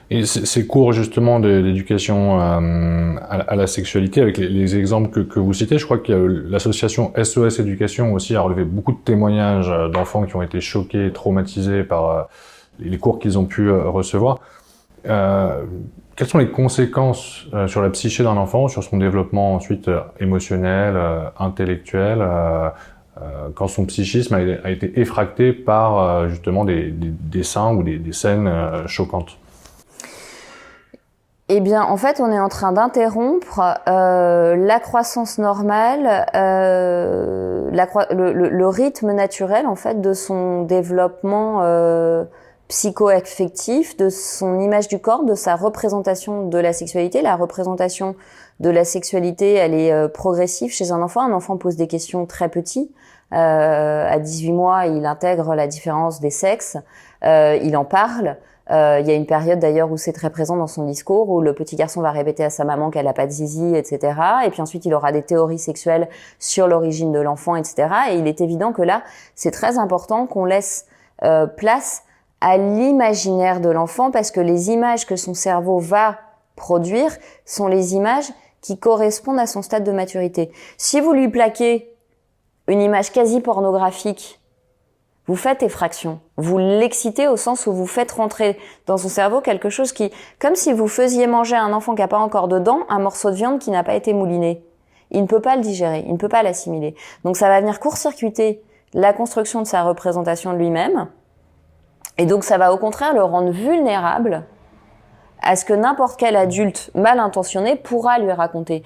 Et ces cours justement d'éducation à la sexualité, avec les exemples que vous citez, je crois que l'association SOS Éducation aussi a relevé beaucoup de témoignages d'enfants qui ont été choqués, traumatisés par les cours qu'ils ont pu recevoir. Euh, Quelles sont les conséquences sur la psyché d'un enfant, sur son développement ensuite émotionnel, intellectuel, quand son psychisme a été effracté par justement des dessins ou des scènes choquantes? Eh bien, en fait, on est en train d'interrompre la croissance normale, le rythme naturel en fait de son développement psycho-affectif, de son image du corps, de sa représentation de la sexualité. La représentation de la sexualité, elle est progressive chez un enfant. Un enfant pose des questions très petits. À 18 mois, il intègre la différence des sexes, il en parle. Il y a une période d'ailleurs où c'est très présent dans son discours, où le petit garçon va répéter à sa maman qu'elle a pas de zizi, etc. Et puis ensuite, il aura des théories sexuelles sur l'origine de l'enfant, etc. Et il est évident que là, c'est très important qu'on laisse place à l'imaginaire de l'enfant, parce que les images que son cerveau va produire sont les images qui correspondent à son stade de maturité. Si vous lui plaquez une image quasi pornographique, vous faites effraction. Vous l'excitez au sens où vous faites rentrer dans son cerveau quelque chose qui, comme si vous faisiez manger à un enfant qui n'a pas encore de dents, un morceau de viande qui n'a pas été mouliné. Il ne peut pas le digérer, il ne peut pas l'assimiler. Donc ça va venir court-circuiter la construction de sa représentation de lui-même. Et donc ça va au contraire le rendre vulnérable à ce que n'importe quel adulte mal intentionné pourra lui raconter.